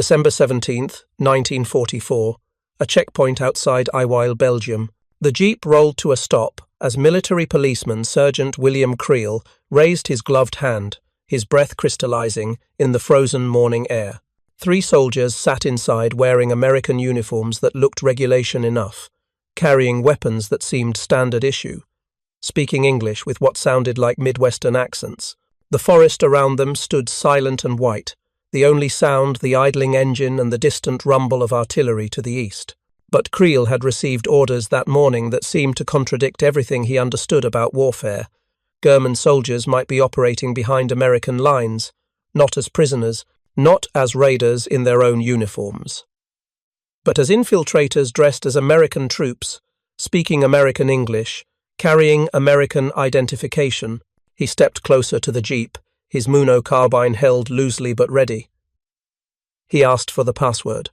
December 17th, 1944, a checkpoint outside WWII, Belgium. The jeep rolled to a stop as military policeman Sergeant William Creel raised his gloved hand, his breath crystallizing in the frozen morning air. 3 soldiers sat inside wearing American uniforms that looked regulation enough, carrying weapons that seemed standard issue, speaking English with what sounded like Midwestern accents. The forest around them stood silent and white, the only sound the idling engine and the distant rumble of artillery to the east. But Creel had received orders that morning that seemed to contradict everything he understood about warfare. German soldiers might be operating behind American lines, not as prisoners, not as raiders in their own uniforms, but as infiltrators dressed as American troops, speaking American English, carrying American identification. He stepped closer to the jeep, his Muno carbine held loosely but ready. He asked for the password.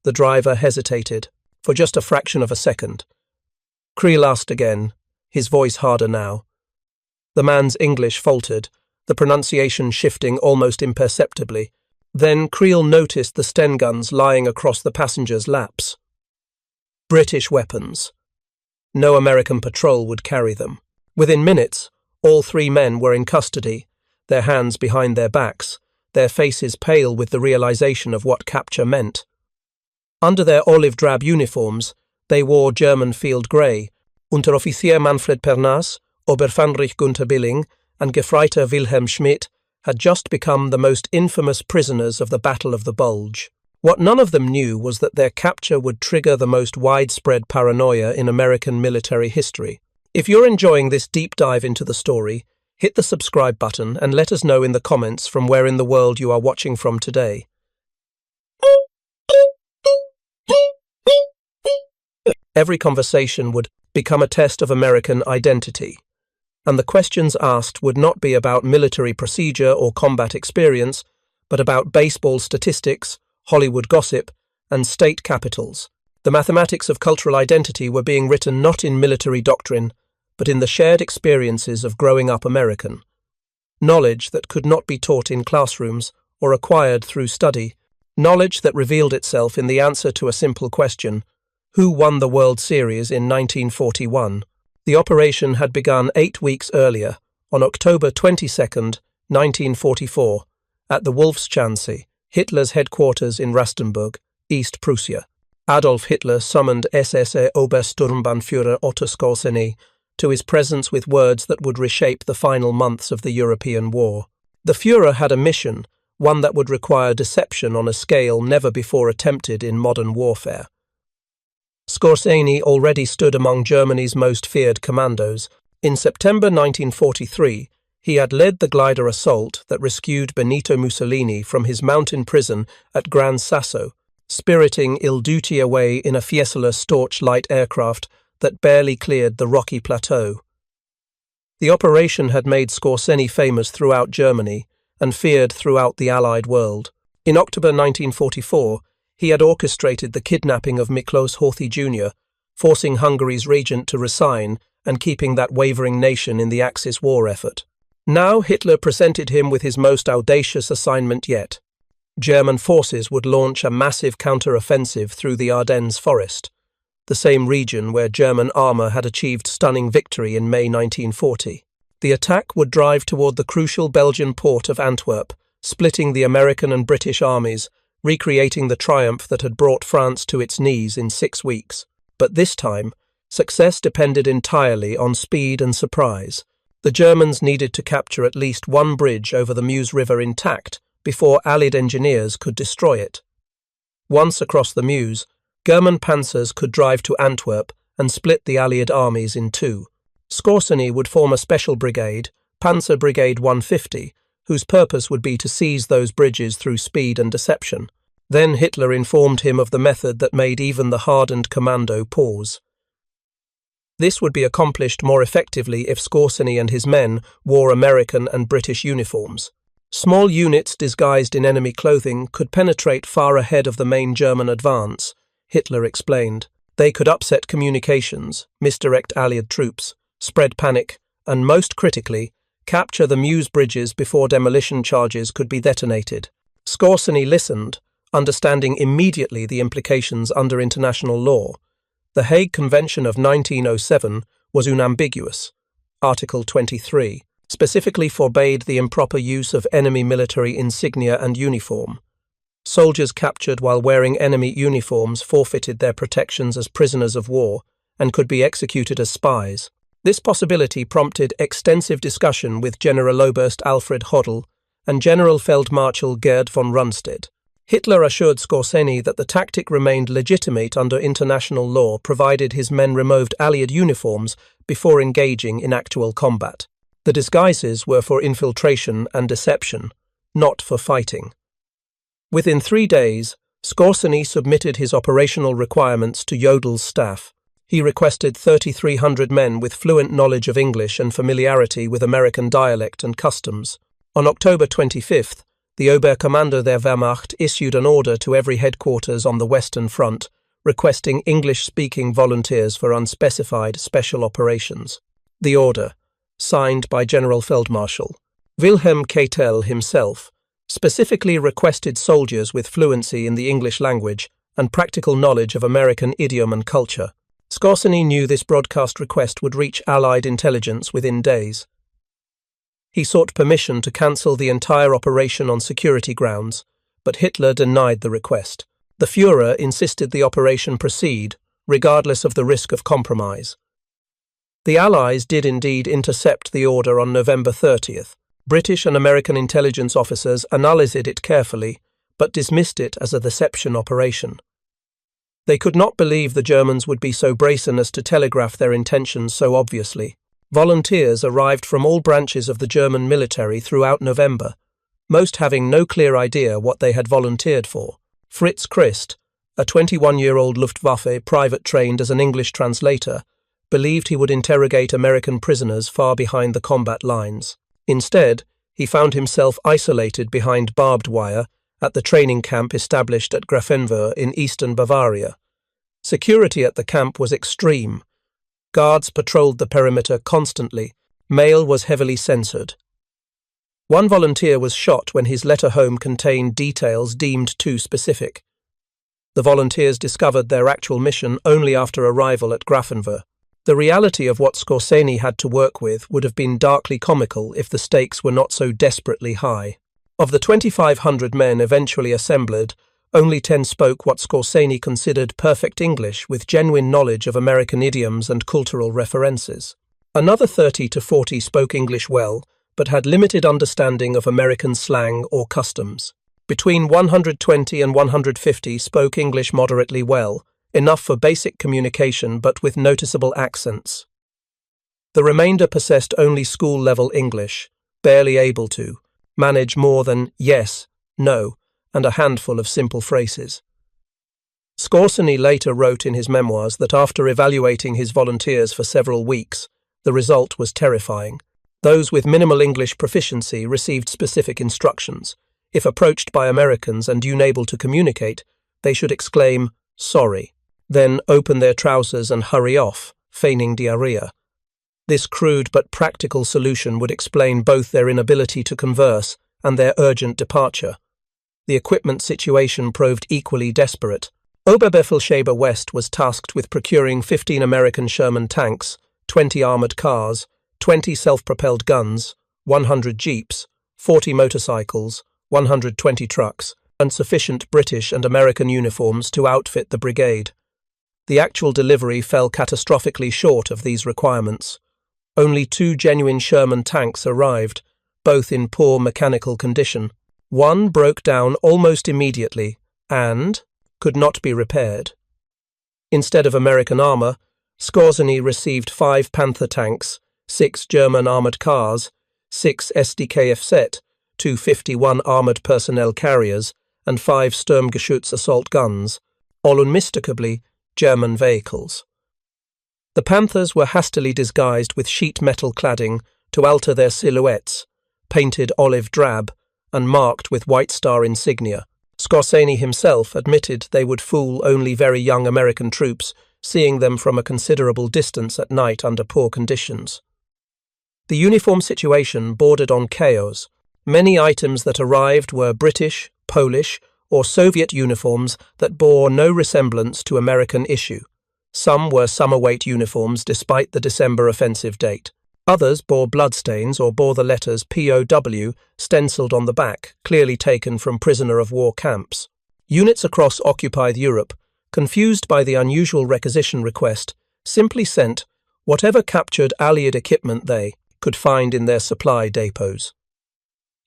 The driver hesitated, for just a fraction of a second. Creel asked again, his voice harder now. The man's English faltered, the pronunciation shifting almost imperceptibly. Then Creel noticed the Sten guns lying across the passengers' laps. British weapons. No American patrol would carry them. Within minutes, all 3 men were in custody, their hands behind their backs, their faces pale with the realization of what capture meant. Under their olive-drab uniforms, they wore German field grey. Unteroffizier Manfred Pernass, Oberfähnrich Gunther Billing, and Gefreiter Wilhelm Schmidt had just become the most infamous prisoners of the Battle of the Bulge. What none of them knew was that their capture would trigger the most widespread paranoia in American military history. If you're enjoying this deep dive into the story, hit the subscribe button and let us know in the comments from where in the world you are watching from today. Every conversation would become a test of American identity, and the questions asked would not be about military procedure or combat experience, but about baseball statistics, Hollywood gossip, and state capitals. The mathematics of cultural identity were being written not in military doctrine, but in the shared experiences of growing up American. Knowledge that could not be taught in classrooms or acquired through study, knowledge that revealed itself in the answer to a simple question: who won the World Series in 1941? The operation had begun 8 weeks earlier, on October 22nd, 1944, at the Wolfschanze, Hitler's headquarters in Rastenburg, East Prussia. Adolf Hitler summoned SS Obersturmbannführer Otto Skorzeny to his presence with words that would reshape the final months of the European war. The Führer had a mission, one that would require deception on a scale never before attempted in modern warfare. Skorzeny already stood among Germany's most feared commandos. In September 1943, he had led the glider assault that rescued Benito Mussolini from his mountain prison at Gran Sasso, spiriting Il Duce away in a Fiesole Storch light aircraft that barely cleared the rocky plateau. The operation had made Skorzeny famous throughout Germany and feared throughout the Allied world. In October 1944, he had orchestrated the kidnapping of Miklos Horthy Jr., forcing Hungary's regent to resign and keeping that wavering nation in the Axis war effort. Now Hitler presented him with his most audacious assignment yet. German forces would launch a massive counter-offensive through the Ardennes forest, the same region where German armour had achieved stunning victory in May 1940. The attack would drive toward the crucial Belgian port of Antwerp, splitting the American and British armies, recreating the triumph that had brought France to its knees in 6 weeks. But this time, success depended entirely on speed and surprise. The Germans needed to capture at least one bridge over the Meuse River intact before Allied engineers could destroy it. Once across the Meuse, German panzers could drive to Antwerp and split the Allied armies in 2. Skorzeny would form a special brigade, Panzer Brigade 150, whose purpose would be to seize those bridges through speed and deception. Then Hitler informed him of the method that made even the hardened commando pause. This would be accomplished more effectively if Skorzeny and his men wore American and British uniforms. Small units disguised in enemy clothing could penetrate far ahead of the main German advance, Hitler explained. They could upset communications, misdirect Allied troops, spread panic, and most critically, capture the Meuse bridges before demolition charges could be detonated. Skorzeny listened, understanding immediately the implications under international law. The Hague Convention of 1907 was unambiguous. Article 23 specifically forbade the improper use of enemy military insignia and uniform. Soldiers captured while wearing enemy uniforms forfeited their protections as prisoners of war and could be executed as spies. This possibility prompted extensive discussion with Generaloberst Alfred Hodel and General Feldmarschall Gerd von Rundstedt. Hitler assured Skorzeny that the tactic remained legitimate under international law provided his men removed Allied uniforms before engaging in actual combat. The disguises were for infiltration and deception, not for fighting. Within 3 days, Skorzeny submitted his operational requirements to Jodel's staff. He requested 3,300 men with fluent knowledge of English and familiarity with American dialect and customs. On October 25th, the Oberkommando der Wehrmacht issued an order to every headquarters on the Western Front, requesting English-speaking volunteers for unspecified special operations. The order, signed by General Feldmarschall Wilhelm Keitel himself, specifically requested soldiers with fluency in the English language and practical knowledge of American idiom and culture. Skorzeny knew this broadcast request would reach Allied intelligence within days. He sought permission to cancel the entire operation on security grounds, but Hitler denied the request. The Führer insisted the operation proceed, regardless of the risk of compromise. The Allies did indeed intercept the order on November 30th. British and American intelligence officers analysed it carefully, but dismissed it as a deception operation. They could not believe the Germans would be so brazen as to telegraph their intentions so obviously. Volunteers arrived from all branches of the German military throughout November, most having no clear idea what they had volunteered for. Fritz Christ, a 21-year-old Luftwaffe private trained as an English translator, believed he would interrogate American prisoners far behind the combat lines. Instead, he found himself isolated behind barbed wire at the training camp established at Grafenwöhr in eastern Bavaria. Security at the camp was extreme. Guards patrolled the perimeter constantly. Mail was heavily censored. One volunteer was shot when his letter home contained details deemed too specific. The volunteers discovered their actual mission only after arrival at Grafenwöhr. The reality of what Skorzeny had to work with would have been darkly comical if the stakes were not so desperately high. Of the 2,500 men eventually assembled, only 10 spoke what Skorzeny considered perfect English with genuine knowledge of American idioms and cultural references. Another 30 to 40 spoke English well, but had limited understanding of American slang or customs. Between 120 and 150 spoke English moderately well, enough for basic communication but with noticeable accents. The remainder possessed only school-level English, barely able to manage more than yes, no, and a handful of simple phrases. Skorzeny later wrote in his memoirs that after evaluating his volunteers for several weeks, the result was terrifying. Those with minimal English proficiency received specific instructions. If approached by Americans and unable to communicate, they should exclaim, "Sorry," then open their trousers and hurry off, feigning diarrhea. This crude but practical solution would explain both their inability to converse and their urgent departure. The equipment situation proved equally desperate. Oberbefehlshaber West was tasked with procuring 15 American Sherman tanks, 20 armored cars, 20 self-propelled guns, 100 jeeps, 40 motorcycles, 120 trucks, and sufficient British and American uniforms to outfit the brigade. The actual delivery fell catastrophically short of these requirements. Only 2 genuine Sherman tanks arrived, both in poor mechanical condition. One broke down almost immediately and could not be repaired. Instead of American armor, Skorzeny received 5 Panther tanks, 6 German armored cars, 6 SDKFZ, 2 51 armored personnel carriers, and 5 Sturmgeschütz assault guns, all unmistakably German vehicles. The Panthers were hastily disguised with sheet metal cladding to alter their silhouettes, painted olive drab, and marked with White Star insignia. Skorzeny himself admitted they would fool only very young American troops, seeing them from a considerable distance at night under poor conditions. The uniform situation bordered on chaos. Many items that arrived were British, Polish, or Soviet uniforms that bore no resemblance to American issue. Some were summer-weight uniforms despite the December offensive date. Others bore bloodstains or bore the letters POW stenciled on the back, clearly taken from prisoner of war camps. Units across occupied Europe, confused by the unusual requisition request, simply sent whatever captured Allied equipment they could find in their supply depots.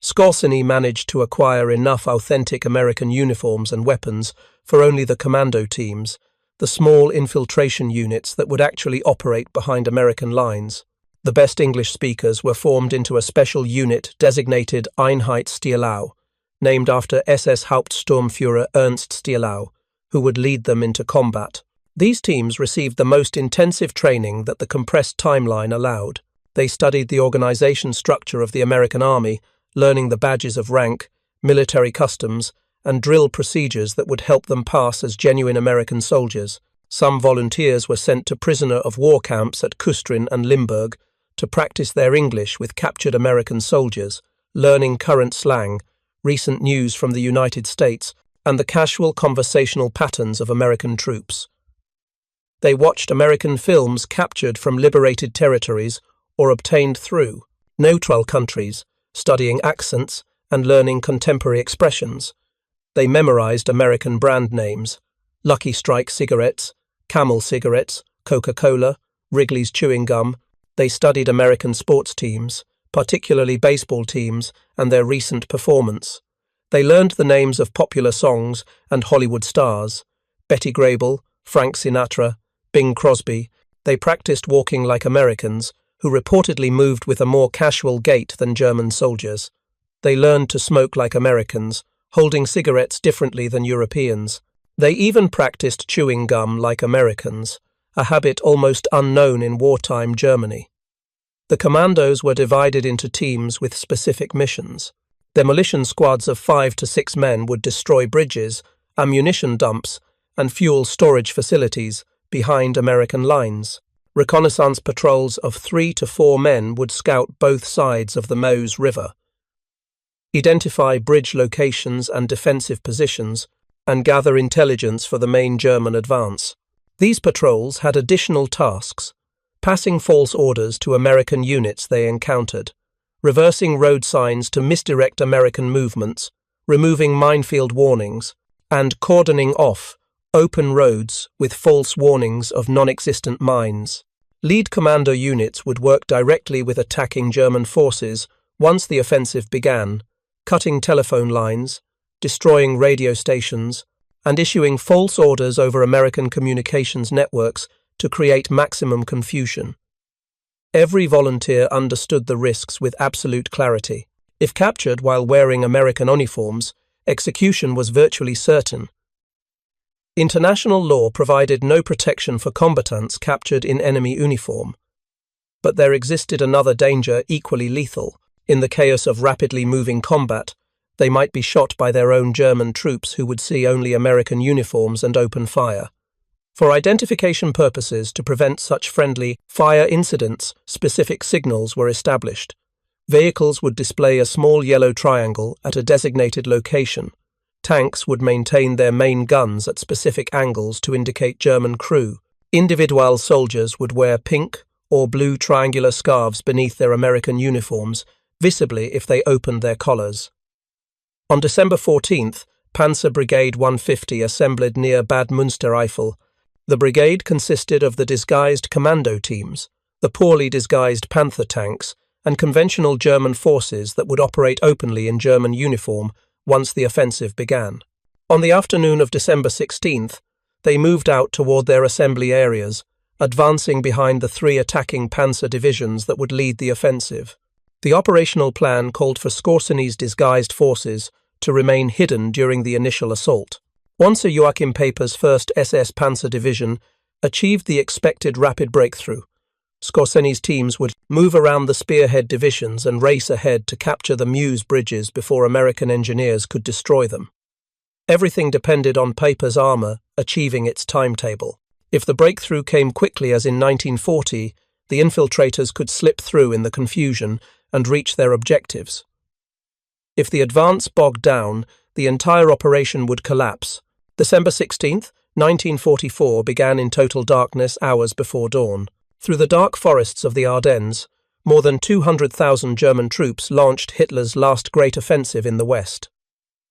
Skorzeny managed to acquire enough authentic American uniforms and weapons for only the commando teams, the small infiltration units that would actually operate behind American lines. The best English speakers were formed into a special unit designated Einheitsstielau, named after SS Hauptsturmführer Ernst Stielau, who would lead them into combat. These teams received the most intensive training that the compressed timeline allowed. They studied the organization structure of the American Army, learning the badges of rank, military customs, and drill procedures that would help them pass as genuine American soldiers. Some volunteers were sent to prisoner of war camps at Kustrin and Limburg to practice their English with captured American soldiers, learning current slang, recent news from the United States, and the casual conversational patterns of American troops. They watched American films captured from liberated territories or obtained through neutral countries, studying accents and learning contemporary expressions. They memorized American brand names: Lucky Strike cigarettes, Camel cigarettes, Coca-Cola, Wrigley's chewing gum. They studied American sports teams, particularly baseball teams, and their recent performance. They learned the names of popular songs and Hollywood stars: Betty Grable, Frank Sinatra, Bing Crosby. They practiced walking like Americans, who reportedly moved with a more casual gait than German soldiers. They learned to smoke like Americans, holding cigarettes differently than Europeans. They even practiced chewing gum like Americans, a habit almost unknown in wartime Germany. The commandos were divided into teams with specific missions. Demolition squads of 5 to 6 men would destroy bridges, ammunition dumps, and fuel storage facilities behind American lines. Reconnaissance patrols of 3 to 4 men would scout both sides of the Meuse River, identify bridge locations and defensive positions, and gather intelligence for the main German advance. These patrols had additional tasks: passing false orders to American units they encountered, reversing road signs to misdirect American movements, removing minefield warnings, and cordoning off open roads with false warnings of non-existent mines. Lead commando units would work directly with attacking German forces once the offensive began, cutting telephone lines, destroying radio stations, and issuing false orders over American communications networks to create maximum confusion. Every volunteer understood the risks with absolute clarity. If captured while wearing American uniforms, execution was virtually certain. International law provided no protection for combatants captured in enemy uniform. But there existed another danger equally lethal. In the chaos of rapidly moving combat, they might be shot by their own German troops who would see only American uniforms and open fire. For identification purposes, to prevent such friendly fire incidents, specific signals were established. Vehicles would display a small yellow triangle at a designated location. Tanks would maintain their main guns at specific angles to indicate German crew. Individual soldiers would wear pink or blue triangular scarves beneath their American uniforms, visibly if they opened their collars. On December 14th, Panzer Brigade 150 assembled near Bad Münstereifel. The brigade consisted of the disguised commando teams, the poorly disguised Panther tanks, and conventional German forces that would operate openly in German uniform once the offensive began. On the afternoon of December 16th, they moved out toward their assembly areas, advancing behind the 3 attacking panzer divisions that would lead the offensive. The operational plan called for Skorzeny's disguised forces to remain hidden during the initial assault. Once Joachim Paper's 1st SS Panzer Division achieved the expected rapid breakthrough, Skorzeny's teams would move around the spearhead divisions and race ahead to capture the Meuse bridges before American engineers could destroy them. Everything depended on Paper's armor achieving its timetable. If the breakthrough came quickly as in 1940, the infiltrators could slip through in the confusion and reach their objectives. If the advance bogged down, the entire operation would collapse. December 16th, 1944 began in total darkness hours before dawn. Through the dark forests of the Ardennes, more than 200,000 German troops launched Hitler's last great offensive in the West.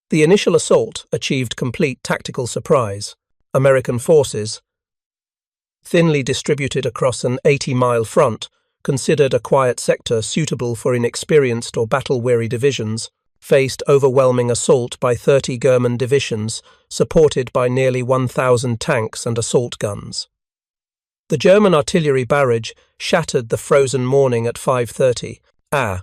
The initial assault achieved complete tactical surprise. American forces, thinly distributed across an 80-mile front, considered a quiet sector suitable for inexperienced or battle-weary divisions, faced overwhelming assault by 30 German divisions, supported by nearly 1,000 tanks and assault guns. The German artillery barrage shattered the frozen morning at 5:30 am.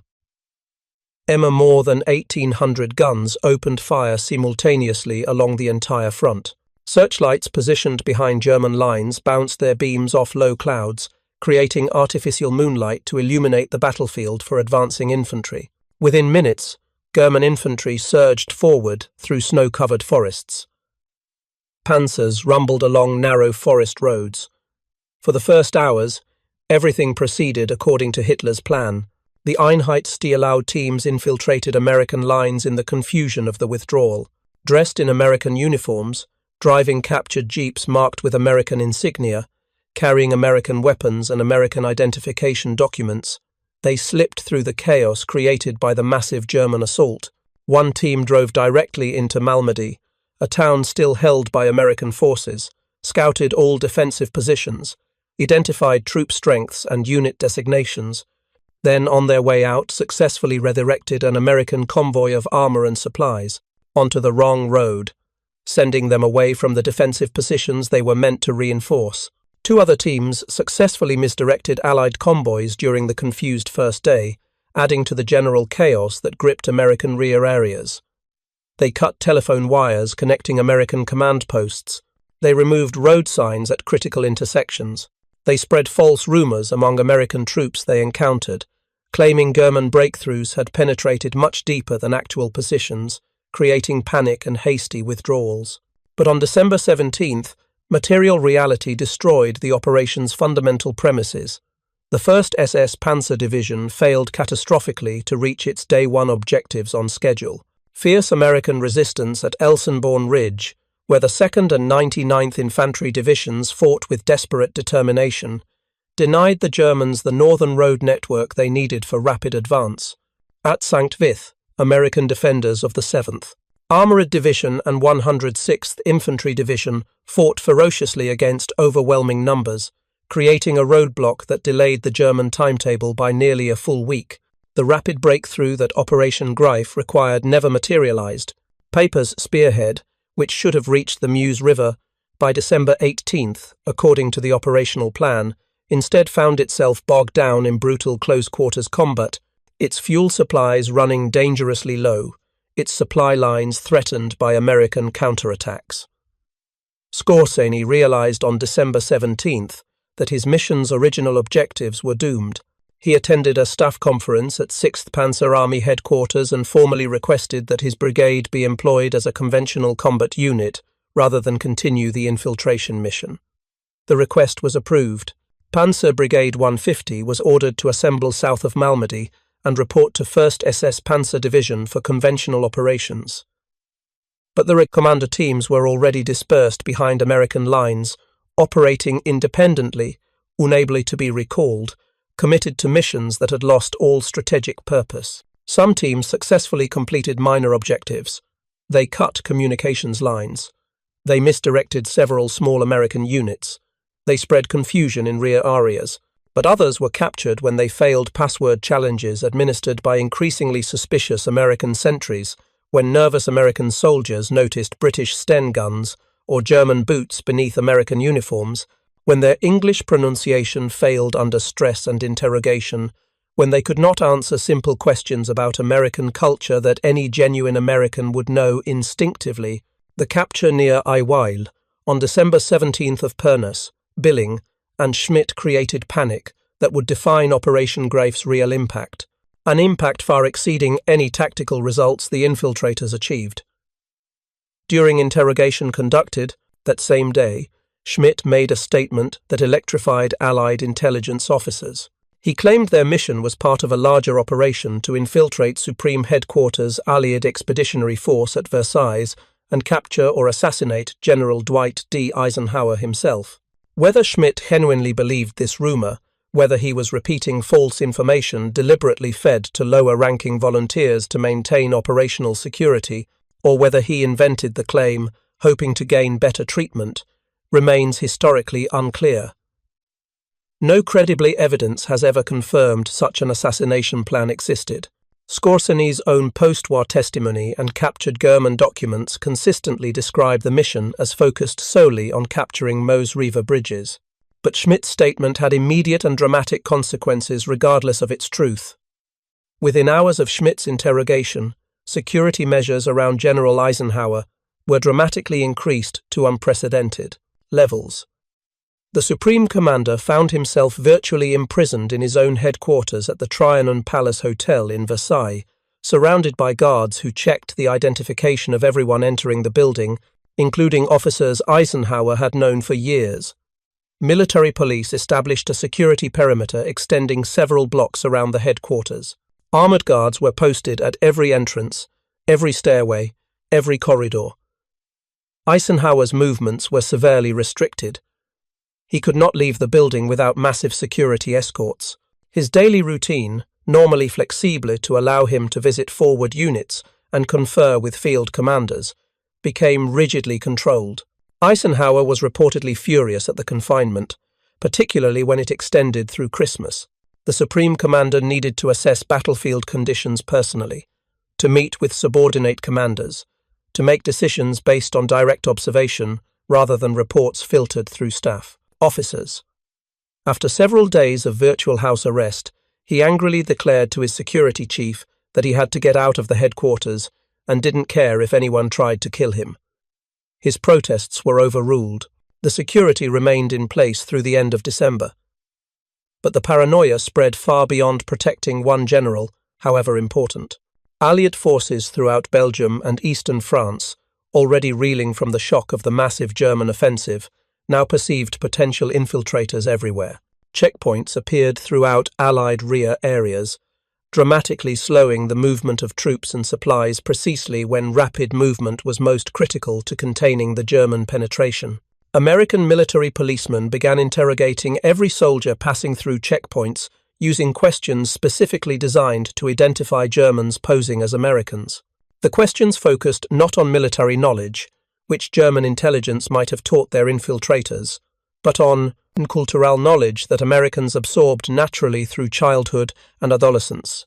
More than 1,800 guns opened fire simultaneously along the entire front. Searchlights positioned behind German lines bounced their beams off low clouds, creating artificial moonlight to illuminate the battlefield for advancing infantry. Within minutes, German infantry surged forward through snow-covered forests. Panzers rumbled along narrow forest roads. For the first hours, everything proceeded according to Hitler's plan. The Einheitsstielau teams infiltrated American lines in the confusion of the withdrawal. Dressed in American uniforms, driving captured jeeps marked with American insignia, carrying American weapons and American identification documents, they slipped through the chaos created by the massive German assault. One team drove directly into Malmedy, a town still held by American forces, scouted all defensive positions, identified troop strengths and unit designations, then on their way out successfully redirected an American convoy of armor and supplies onto the wrong road, sending them away from the defensive positions they were meant to reinforce. Two other teams successfully misdirected Allied convoys during the confused first day, adding to the general chaos that gripped American rear areas. They cut telephone wires connecting American command posts. They removed road signs at critical intersections. They spread false rumors among American troops they encountered, claiming German breakthroughs had penetrated much deeper than actual positions, creating panic and hasty withdrawals. But on December 17th, material reality destroyed the operation's fundamental premises. The 1st SS Panzer Division failed catastrophically to reach its Day 1 objectives on schedule. Fierce American resistance at Elsenborn Ridge, where the 2nd and 99th Infantry Divisions fought with desperate determination, denied the Germans the northern road network they needed for rapid advance. At St. Vith, American defenders of the 7th Armored Division and 106th Infantry Division fought ferociously against overwhelming numbers, creating a roadblock that delayed the German timetable by nearly a full week. The rapid breakthrough that Operation Greif required never materialized. Paper's spearhead, which should have reached the Meuse River by December 18th, according to the operational plan, instead found itself bogged down in brutal close-quarters combat, its fuel supplies running dangerously low, its supply lines threatened by American counterattacks. Skorzeny realized on December 17th that his mission's original objectives were doomed. He attended a staff conference at 6th Panzer Army headquarters and formally requested that his brigade be employed as a conventional combat unit rather than continue the infiltration mission. The request was approved. Panzer Brigade 150 was ordered to assemble south of Malmedy and report to 1st SS Panzer Division for conventional operations. But the commander teams were already dispersed behind American lines, operating independently, unable to be recalled, committed to missions that had lost all strategic purpose. Some teams successfully completed minor objectives. They cut communications lines. They misdirected several small American units. They spread confusion in rear areas. But others were captured when they failed password challenges administered by increasingly suspicious American sentries, when nervous American soldiers noticed British Sten guns or German boots beneath American uniforms, when their English pronunciation failed under stress and interrogation, when they could not answer simple questions about American culture that any genuine American would know instinctively. The capture near WWII on December 17th of Pernass, Billing, and Schmidt created panic that would define Operation Greif's real impact, an impact far exceeding any tactical results the infiltrators achieved. During interrogation conducted that same day, Schmidt made a statement that electrified Allied intelligence officers. He claimed their mission was part of a larger operation to infiltrate Supreme Headquarters Allied Expeditionary Force at Versailles and capture or assassinate General Dwight D. Eisenhower himself. Whether Schmidt genuinely believed this rumor, whether he was repeating false information deliberately fed to lower-ranking volunteers to maintain operational security, or whether he invented the claim, hoping to gain better treatment, remains historically unclear. No credible evidence has ever confirmed such an assassination plan existed. Skorzeny's own post-war testimony and captured German documents consistently describe the mission as focused solely on capturing Meuse River bridges. But Schmidt's statement had immediate and dramatic consequences regardless of its truth. Within hours of Schmidt's interrogation, security measures around General Eisenhower were dramatically increased to unprecedented levels. The Supreme Commander found himself virtually imprisoned in his own headquarters at the Trianon Palace Hotel in Versailles, surrounded by guards who checked the identification of everyone entering the building, including officers Eisenhower had known for years. Military police established a security perimeter extending several blocks around the headquarters. Armored guards were posted at every entrance, every stairway, every corridor. Eisenhower's movements were severely restricted. He could not leave the building without massive security escorts. His daily routine, normally flexible to allow him to visit forward units and confer with field commanders, became rigidly controlled. Eisenhower was reportedly furious at the confinement, particularly when it extended through Christmas. The Supreme Commander needed to assess battlefield conditions personally, to meet with subordinate commanders, to make decisions based on direct observation rather than reports filtered through staff officers. After several days of virtual house arrest, he angrily declared to his security chief that he had to get out of the headquarters and didn't care if anyone tried to kill him. His protests were overruled. The security remained in place through the end of December. But the paranoia spread far beyond protecting one general, however important. Allied forces throughout Belgium and eastern France, already reeling from the shock of the massive German offensive, now perceived potential infiltrators everywhere. Checkpoints appeared throughout Allied rear areas, dramatically slowing the movement of troops and supplies precisely when rapid movement was most critical to containing the German penetration. American military policemen began interrogating every soldier passing through checkpoints using questions specifically designed to identify Germans posing as Americans. The questions focused not on military knowledge, which German intelligence might have taught their infiltrators, but on cultural knowledge that Americans absorbed naturally through childhood and adolescence.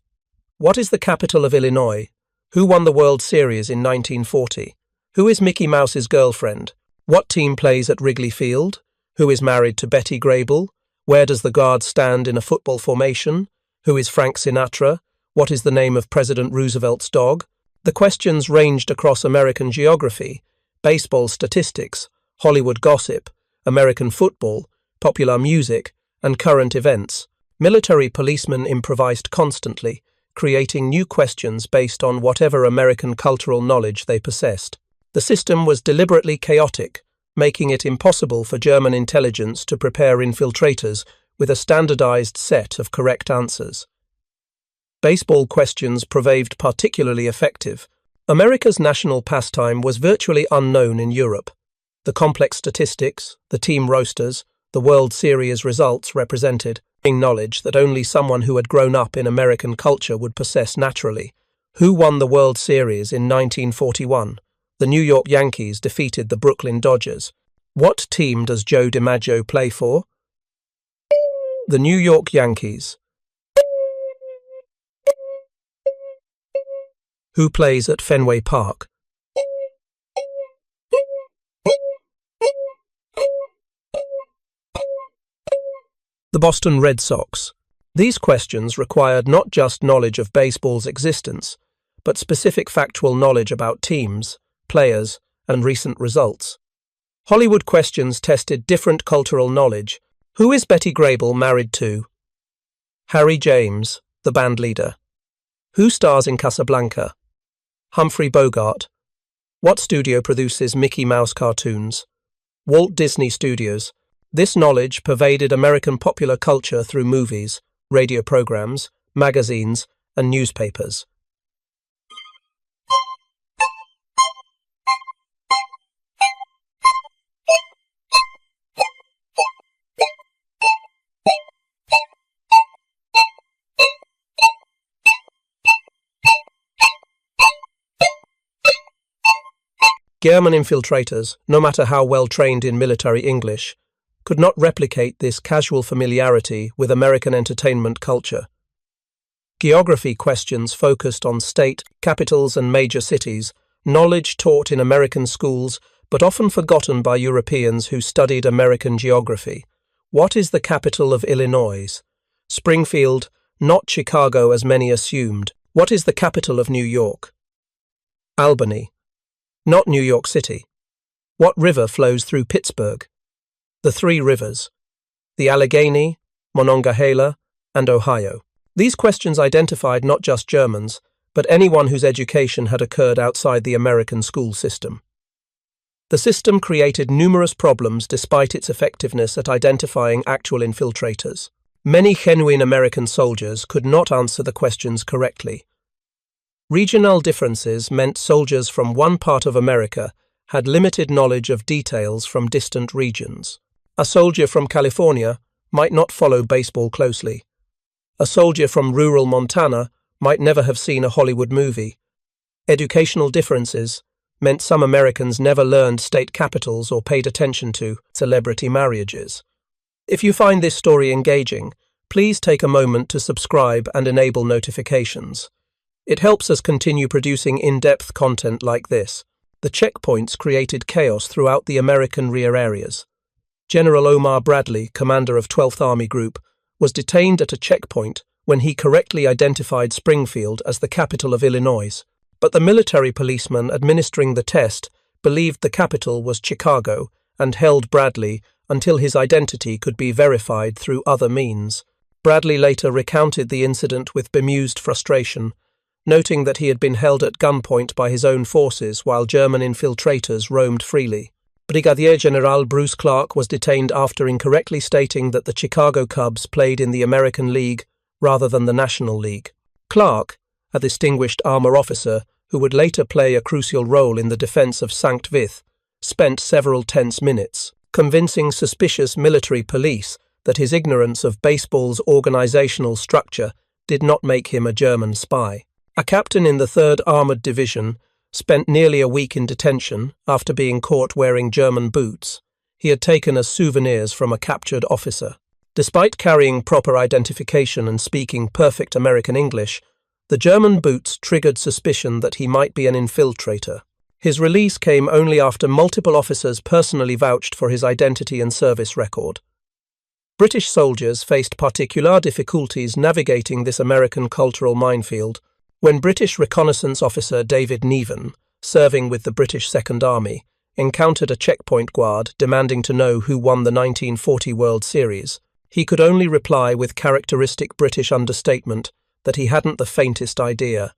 What is the capital of Illinois? Who won the World Series in 1940? Who is Mickey Mouse's girlfriend? What team plays at Wrigley Field? Who is married to Betty Grable? Where does the guard stand in a football formation? Who is Frank Sinatra? What is the name of President Roosevelt's dog? The questions ranged across American geography, baseball statistics, Hollywood gossip, American football, popular music, and current events. Military policemen improvised constantly, creating new questions based on whatever American cultural knowledge they possessed. The system was deliberately chaotic, making it impossible for German intelligence to prepare infiltrators with a standardized set of correct answers. Baseball questions proved particularly effective. America's national pastime was virtually unknown in Europe. The complex statistics, the team rosters, the World Series results represented knowledge that only someone who had grown up in American culture would possess naturally. Who won the World Series in 1941? The New York Yankees defeated the Brooklyn Dodgers. What team does Joe DiMaggio play for? The New York Yankees. Who plays at Fenway Park? The Boston Red Sox. These questions required not just knowledge of baseball's existence, but specific factual knowledge about teams, players, and recent results. Hollywood questions tested different cultural knowledge. Who is Betty Grable married to? Harry James, the band leader. Who stars in Casablanca? Humphrey Bogart. What studio produces Mickey Mouse cartoons? Walt Disney Studios. This knowledge pervaded American popular culture through movies, radio programs, magazines, and newspapers. German infiltrators, no matter how well trained in military English, could not replicate this casual familiarity with American entertainment culture. Geography questions focused on state, capitals, and major cities, knowledge taught in American schools but often forgotten by Europeans who studied American geography. What is the capital of Illinois? Springfield, not Chicago as many assumed. What is the capital of New York? Albany, not New York City. What river flows through Pittsburgh? The three rivers, the Allegheny, Monongahela, and Ohio. These questions identified not just Germans, but anyone whose education had occurred outside the American school system. The system created numerous problems despite its effectiveness at identifying actual infiltrators. Many genuine American soldiers could not answer the questions correctly. Regional differences meant soldiers from one part of America had limited knowledge of details from distant regions. A soldier from California might not follow baseball closely. A soldier from rural Montana might never have seen a Hollywood movie. Educational differences meant some Americans never learned state capitals or paid attention to celebrity marriages. If you find this story engaging, please take a moment to subscribe and enable notifications. It helps us continue producing in-depth content like this. The checkpoints created chaos throughout the American rear areas. General Omar Bradley, commander of 12th Army Group, was detained at a checkpoint when he correctly identified Springfield as the capital of Illinois, but the military policeman administering the test believed the capital was Chicago and held Bradley until his identity could be verified through other means. Bradley later recounted the incident with bemused frustration, noting that he had been held at gunpoint by his own forces while German infiltrators roamed freely. Brigadier General Bruce Clark was detained after incorrectly stating that the Chicago Cubs played in the American League rather than the National League. Clark, a distinguished armor officer who would later play a crucial role in the defense of Sankt Vith, spent several tense minutes convincing suspicious military police that his ignorance of baseball's organizational structure did not make him a German spy. A captain in the 3rd Armored Division spent nearly a week in detention after being caught wearing German boots he had taken as souvenirs from a captured officer. Despite carrying proper identification and speaking perfect American English, the German boots triggered suspicion that he might be an infiltrator. His release came only after multiple officers personally vouched for his identity and service record. British soldiers faced particular difficulties navigating this American cultural minefield when British reconnaissance officer David Neven, serving with the British Second Army, encountered a checkpoint guard demanding to know who won the 1940 World Series. He could only reply with characteristic British understatement that he hadn't the faintest idea.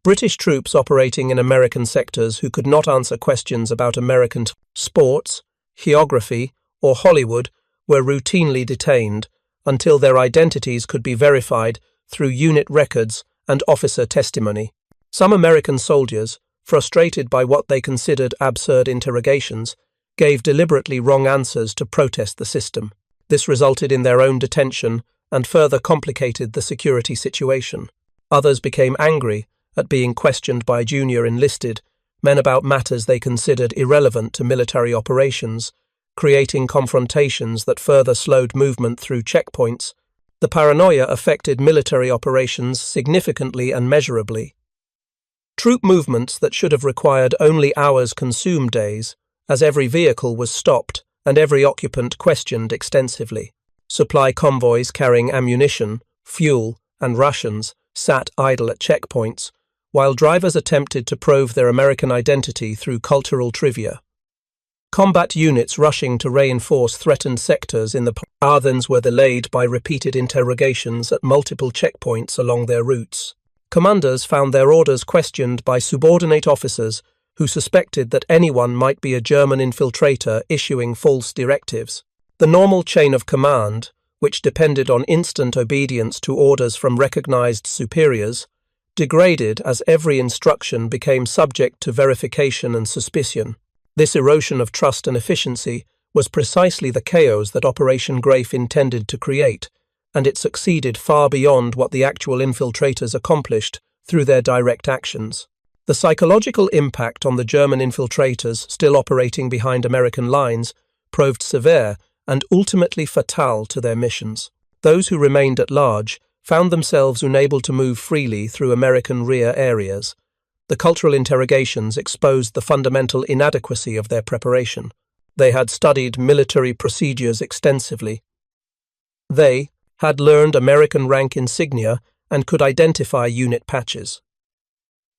British troops operating in American sectors who could not answer questions about American sports, geography, or Hollywood were routinely detained until their identities could be verified through unit records and officer testimony. Some American soldiers, frustrated by what they considered absurd interrogations, gave deliberately wrong answers to protest the system. This resulted in their own detention and further complicated the security situation. Others became angry at being questioned by junior enlisted men about matters they considered irrelevant to military operations, creating confrontations that further slowed movement through checkpoints. The paranoia affected military operations significantly and measurably. Troop movements that should have required only hours consumed days, as every vehicle was stopped and every occupant questioned extensively. Supply convoys carrying ammunition, fuel, and rations sat idle at checkpoints, while drivers attempted to prove their American identity through cultural trivia. Combat units rushing to reinforce threatened sectors in the Ardennes were delayed by repeated interrogations at multiple checkpoints along their routes. Commanders found their orders questioned by subordinate officers who suspected that anyone might be a German infiltrator issuing false directives. The normal chain of command, which depended on instant obedience to orders from recognized superiors, degraded as every instruction became subject to verification and suspicion. This erosion of trust and efficiency was precisely the chaos that Operation Grafe intended to create, and it succeeded far beyond what the actual infiltrators accomplished through their direct actions. The psychological impact on the German infiltrators still operating behind American lines proved severe and ultimately fatal to their missions. Those who remained at large found themselves unable to move freely through American rear areas. The cultural interrogations exposed the fundamental inadequacy of their preparation. They had studied military procedures extensively. They had learned American rank insignia and could identify unit patches.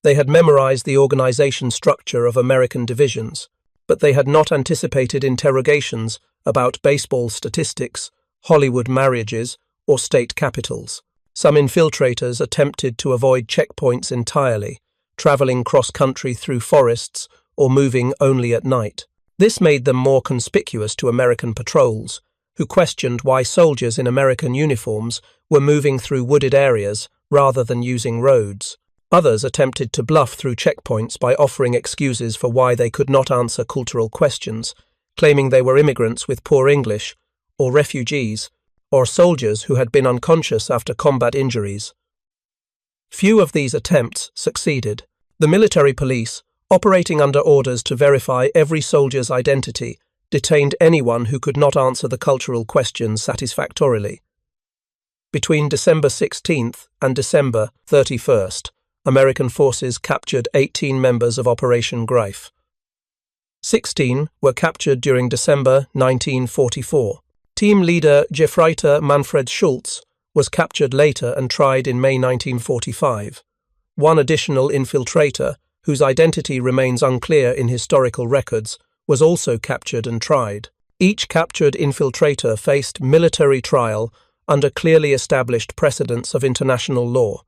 They had memorized the organization structure of American divisions, but they had not anticipated interrogations about baseball statistics, Hollywood marriages, or state capitals. Some infiltrators attempted to avoid checkpoints entirely, traveling cross-country through forests or moving only at night. This made them more conspicuous to American patrols, who questioned why soldiers in American uniforms were moving through wooded areas rather than using roads. Others attempted to bluff through checkpoints by offering excuses for why they could not answer cultural questions, claiming they were immigrants with poor English, or refugees, or soldiers who had been unconscious after combat injuries. Few of these attempts succeeded. The military police, operating under orders to verify every soldier's identity, detained anyone who could not answer the cultural questions satisfactorily. Between December 16th and December 31st, American forces captured 18 members of Operation Grafe. 16 were captured during December 1944. Team leader Gefreiter Manfred Schultz was captured later and tried in May 1945. One additional infiltrator, whose identity remains unclear in historical records, was also captured and tried. Each captured infiltrator faced military trial under clearly established precedents of international law.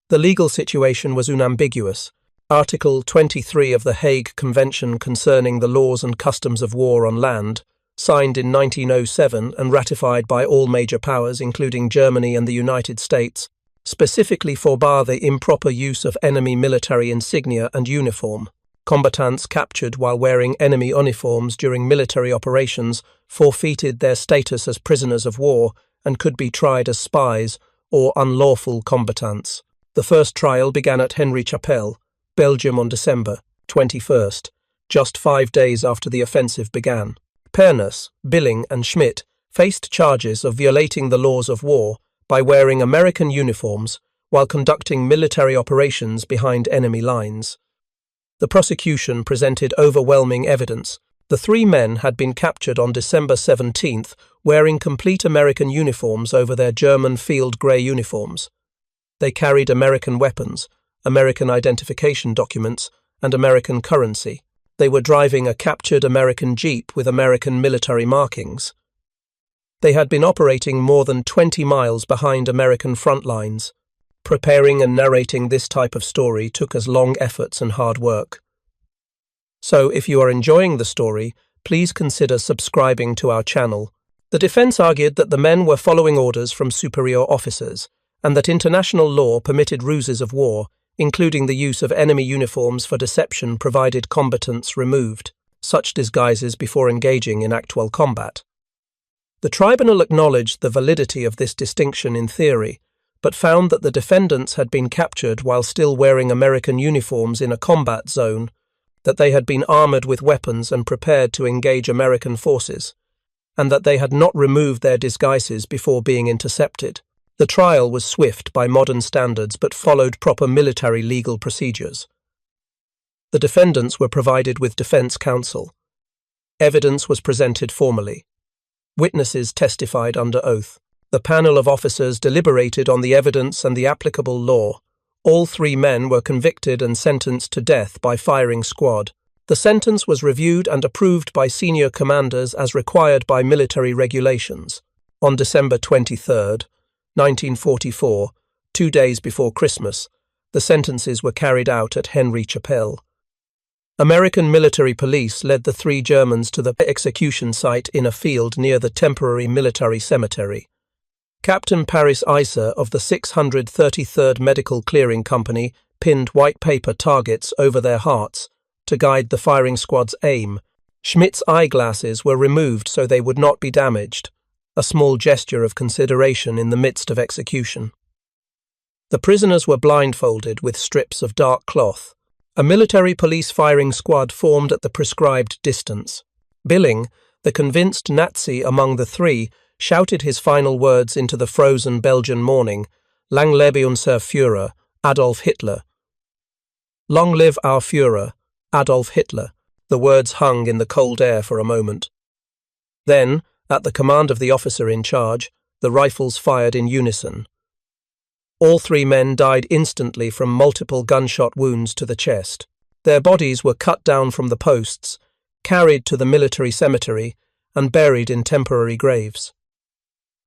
The legal situation was unambiguous. Article 23 of the Hague Convention concerning the laws and customs of war on land, signed in 1907 and ratified by all major powers including Germany and the United States, specifically forbade the improper use of enemy military insignia and uniform. Combatants captured while wearing enemy uniforms during military operations forfeited their status as prisoners of war and could be tried as spies or unlawful combatants. The first trial began at Henry-Chapelle, Belgium on December 21st, just 5 days after the offensive began. Pernass, Billing and Schmidt faced charges of violating the laws of war by wearing American uniforms while conducting military operations behind enemy lines. The prosecution presented overwhelming evidence. The 3 men had been captured on December 17th wearing complete American uniforms over their German field grey uniforms. They carried American weapons, American identification documents, and American currency. They were driving a captured American Jeep with American military markings. They had been operating more than 20 miles behind American front lines. Preparing and narrating this type of story took us long efforts and hard work. So, if you are enjoying the story, please consider subscribing to our channel. The defense argued that the men were following orders from superior officers, and that international law permitted ruses of war, including the use of enemy uniforms for deception provided combatants removed such disguises before engaging in actual combat. The tribunal acknowledged the validity of this distinction in theory, but found that the defendants had been captured while still wearing American uniforms in a combat zone, that they had been armored with weapons and prepared to engage American forces, and that they had not removed their disguises before being intercepted. The trial was swift by modern standards but followed proper military legal procedures. The defendants were provided with defense counsel. Evidence was presented formally. Witnesses testified under oath. The panel of officers deliberated on the evidence and the applicable law. All 3 men were convicted and sentenced to death by firing squad. The sentence was reviewed and approved by senior commanders as required by military regulations. On December 23, 1944, 2 days before Christmas, the sentences were carried out at Henry-Chapelle. American military police led the 3 Germans to the execution site in a field near the temporary military cemetery. Captain Paris Iser of the 633rd Medical Clearing Company pinned white paper targets over their hearts to guide the firing squad's aim. Schmidt's eyeglasses were removed so they would not be damaged, a small gesture of consideration in the midst of execution. The prisoners were blindfolded with strips of dark cloth. A military police firing squad formed at the prescribed distance. Billing, the convinced Nazi among the 3, shouted his final words into the frozen Belgian morning, "Lang lebe unser Führer, Adolf Hitler." "Long live our Führer, Adolf Hitler." The words hung in the cold air for a moment. Then, at the command of the officer in charge, the rifles fired in unison. All 3 men died instantly from multiple gunshot wounds to the chest. Their bodies were cut down from the posts, carried to the military cemetery, and buried in temporary graves.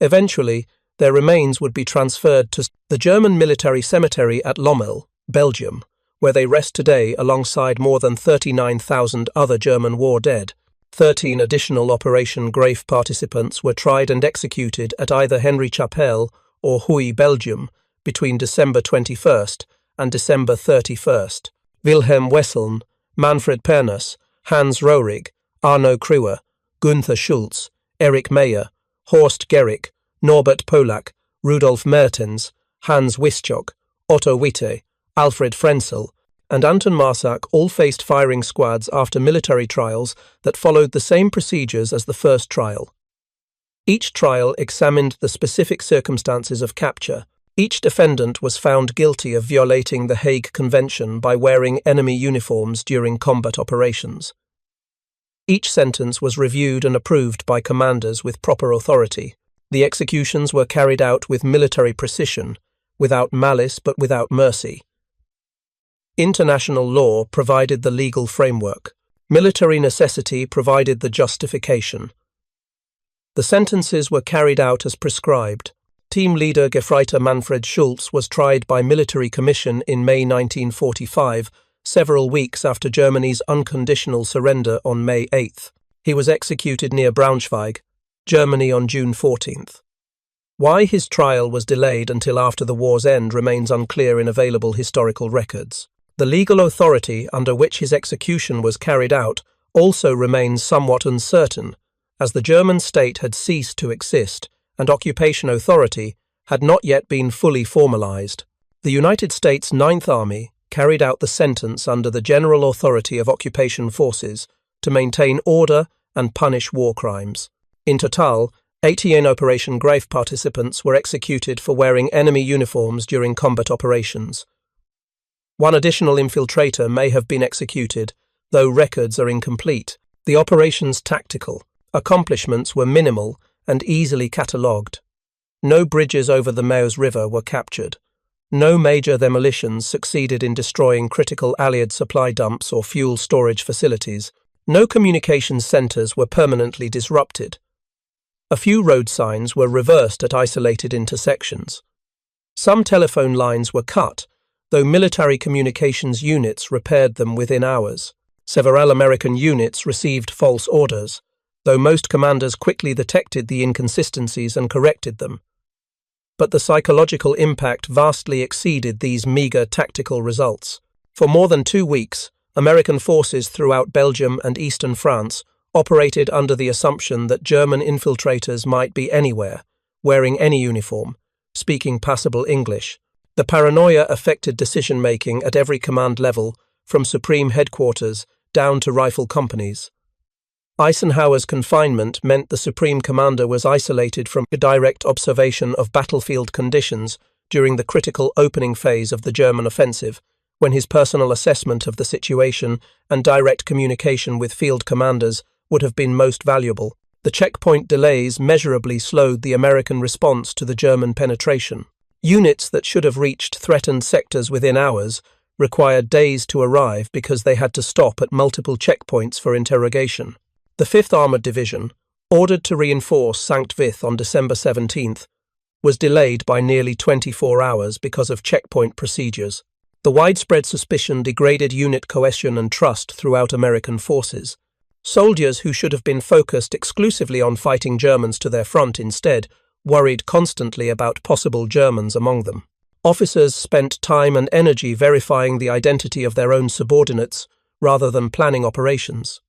Eventually, their remains would be transferred to the German military cemetery at Lommel, Belgium, where they rest today alongside more than 39,000 other German war dead. 13 additional Operation Grafe participants were tried and executed at either Henry Chapelle or Huy, Belgium, between December 21st and December 31st. Wilhelm Wesseln, Manfred Pernass, Hans Rohrig, Arno Kreuer, Günther Schulz, Erich Meyer, Horst Gericke, Norbert Polak, Rudolf Mertens, Hans Wischok, Otto Witte, Alfred Frenzel, and Anton Marsack all faced firing squads after military trials that followed the same procedures as the first trial. Each trial examined the specific circumstances of capture. Each defendant was found guilty of violating the Hague Convention by wearing enemy uniforms during combat operations. Each sentence was reviewed and approved by commanders with proper authority. The executions were carried out with military precision, without malice but without mercy. International law provided the legal framework. Military necessity provided the justification. The sentences were carried out as prescribed. Team leader Gefreiter Manfred Schulz was tried by military commission in May 1945, several weeks after Germany's unconditional surrender on May 8. He was executed near Braunschweig, Germany on June 14th. Why his trial was delayed until after the war's end remains unclear in available historical records. The legal authority under which his execution was carried out also remains somewhat uncertain, as the German state had ceased to exist and occupation authority had not yet been fully formalized. The United States Ninth Army carried out the sentence under the general authority of occupation forces to maintain order and punish war crimes. In total, 80 Operation Grafe participants were executed for wearing enemy uniforms during combat operations. 1 additional infiltrator may have been executed, though records are incomplete. The operation's tactical accomplishments were minimal and easily catalogued. No bridges over the Meuse River were captured. No major demolitions succeeded in destroying critical Allied supply dumps or fuel storage facilities. No communications centres were permanently disrupted. A few road signs were reversed at isolated intersections. Some telephone lines were cut, though military communications units repaired them within hours. Several American units received false orders, though most commanders quickly detected the inconsistencies and corrected them. But the psychological impact vastly exceeded these meagre tactical results. For more than 2 weeks, American forces throughout Belgium and eastern France operated under the assumption that German infiltrators might be anywhere, wearing any uniform, speaking passable English. The paranoia affected decision-making at every command level, from supreme headquarters down to rifle companies. Eisenhower's confinement meant the Supreme Commander was isolated from direct observation of battlefield conditions during the critical opening phase of the German offensive, when his personal assessment of the situation and direct communication with field commanders would have been most valuable. The checkpoint delays measurably slowed the American response to the German penetration. Units that should have reached threatened sectors within hours required days to arrive because they had to stop at multiple checkpoints for interrogation. The 5th Armoured Division, ordered to reinforce Sankt Vith on December 17th, was delayed by nearly 24 hours because of checkpoint procedures. The widespread suspicion degraded unit cohesion and trust throughout American forces. Soldiers who should have been focused exclusively on fighting Germans to their front instead worried constantly about possible Germans among them. Officers spent time and energy verifying the identity of their own subordinates rather than planning operations.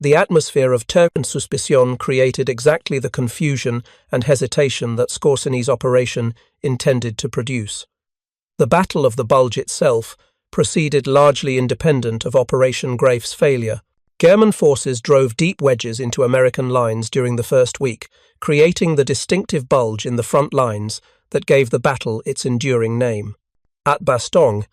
The atmosphere of terror and suspicion created exactly the confusion and hesitation that Skorzeny's operation intended to produce. The Battle of the Bulge itself proceeded largely independent of Operation Greif's failure. German forces drove deep wedges into American lines during the first week, creating the distinctive bulge in the front lines that gave the battle its enduring name. At Bastogne,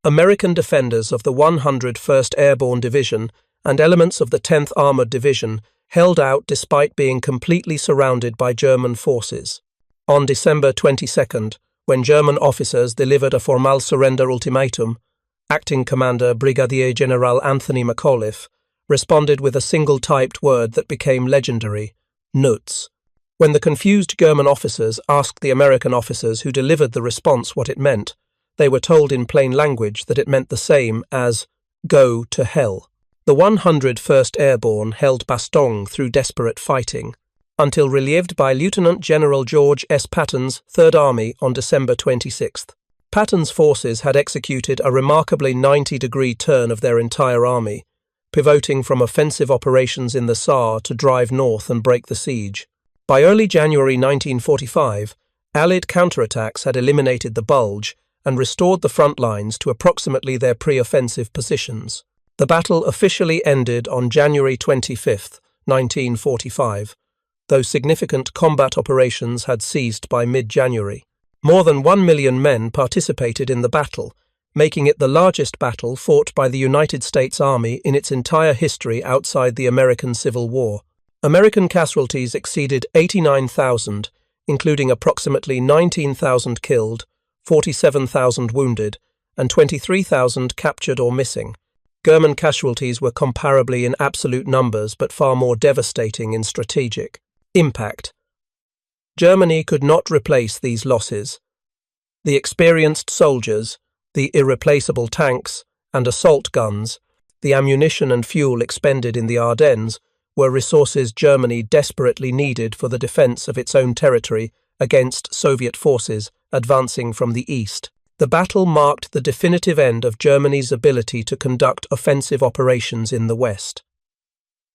American defenders of the 101st Airborne Division and elements of the 10th Armored Division held out despite being completely surrounded by German forces. On December 22nd, when German officers delivered a formal surrender ultimatum, Acting Commander Brigadier General Anthony McAuliffe responded with a single typed word that became legendary: Nuts. When the confused German officers asked the American officers who delivered the response what it meant, they were told in plain language that it meant the same as "go to hell." The 101st Airborne held Bastogne through desperate fighting, until relieved by Lieutenant General George S. Patton's Third Army on December 26th. Patton's forces had executed a remarkably 90-degree turn of their entire army, pivoting from offensive operations in the Saar to drive north and break the siege. By early January 1945, Allied counterattacks had eliminated the Bulge and restored the front lines to approximately their pre-offensive positions. The battle officially ended on January 25, 1945, though significant combat operations had ceased by mid-January. More than 1 million men participated in the battle, making it the largest battle fought by the United States Army in its entire history outside the American Civil War. American casualties exceeded 89,000, including approximately 19,000 killed, 47,000 wounded, and 23,000 captured or missing. German casualties were comparably in absolute numbers but far more devastating in strategic impact. Germany could not replace these losses. The experienced soldiers, the irreplaceable tanks and assault guns, the ammunition and fuel expended in the Ardennes were resources Germany desperately needed for the defense of its own territory against Soviet forces advancing from the east. The battle marked the definitive end of Germany's ability to conduct offensive operations in the west.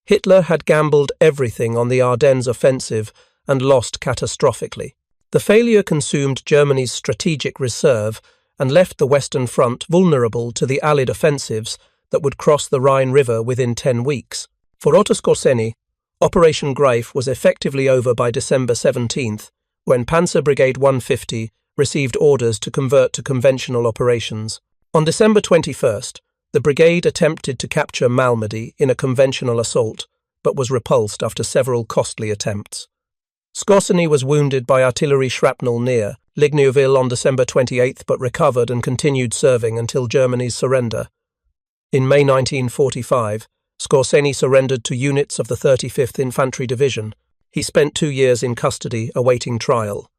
Hitler had gambled everything on the Ardennes offensive and lost catastrophically. The failure consumed Germany's strategic reserve and left the Western Front vulnerable to the Allied offensives that would cross the Rhine River within 10 weeks. For Otto Skorzeny, Operation Greif was effectively over by December 17th, when Panzer Brigade 150 received orders to convert to conventional operations. On December 21st, the brigade attempted to capture Malmedy in a conventional assault, but was repulsed after several costly attempts. Skorzeny was wounded by artillery shrapnel near Ligneuville on December 28th but recovered and continued serving until Germany's surrender. In May 1945, Skorzeny surrendered to units of the 35th Infantry Division. He spent 2 years in custody awaiting trial.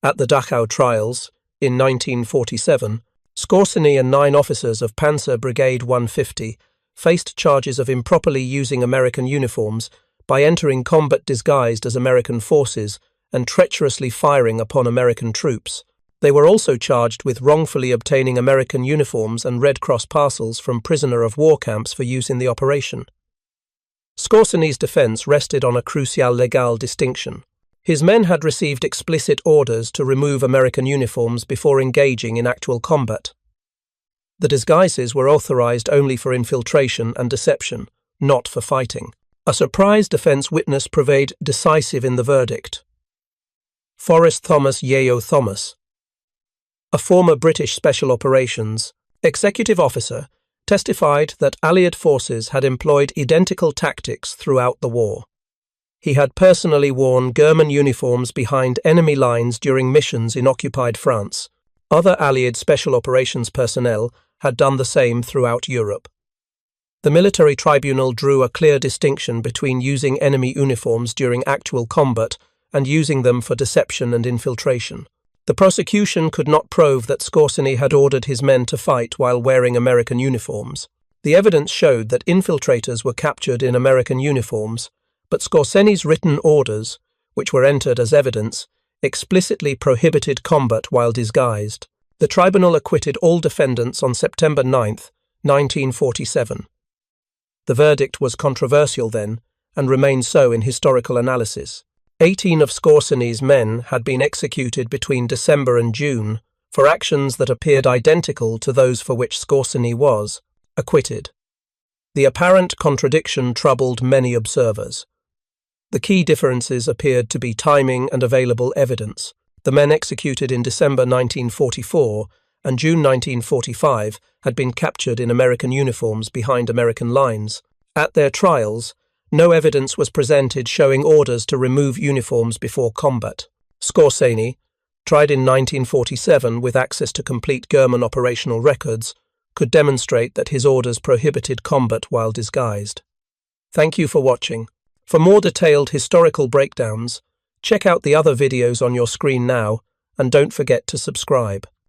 At the Dachau trials, in 1947, Skorzeny and 9 officers of Panzer Brigade 150 faced charges of improperly using American uniforms by entering combat disguised as American forces and treacherously firing upon American troops. They were also charged with wrongfully obtaining American uniforms and Red Cross parcels from prisoner of war camps for use in the operation. Skorzeny's defense rested on a crucial legal distinction. His men had received explicit orders to remove American uniforms before engaging in actual combat. The disguises were authorized only for infiltration and deception, not for fighting. A surprise defense witness proved decisive in the verdict. Forrest Thomas Yeo Thomas, a former British Special Operations executive officer, testified that Allied forces had employed identical tactics throughout the war. He had personally worn German uniforms behind enemy lines during missions in occupied France. Other Allied Special Operations personnel had done the same throughout Europe. The military tribunal drew a clear distinction between using enemy uniforms during actual combat and using them for deception and infiltration. The prosecution could not prove that Skorzeny had ordered his men to fight while wearing American uniforms. The evidence showed that infiltrators were captured in American uniforms, but Skorzeny's written orders, which were entered as evidence, explicitly prohibited combat while disguised. The tribunal acquitted all defendants on September 9, 1947. The verdict was controversial then, and remains so in historical analysis. 18 of Skorzeny's men had been executed between December and June for actions that appeared identical to those for which Skorzeny was acquitted. The apparent contradiction troubled many observers. The key differences appeared to be timing and available evidence. The men executed in December 1944 and June 1945 had been captured in American uniforms behind American lines. At their trials, no evidence was presented showing orders to remove uniforms before combat. Skorzeny, tried in 1947 with access to complete German operational records, could demonstrate that his orders prohibited combat while disguised. Thank you for watching. For more detailed historical breakdowns, check out the other videos on your screen now, and don't forget to subscribe.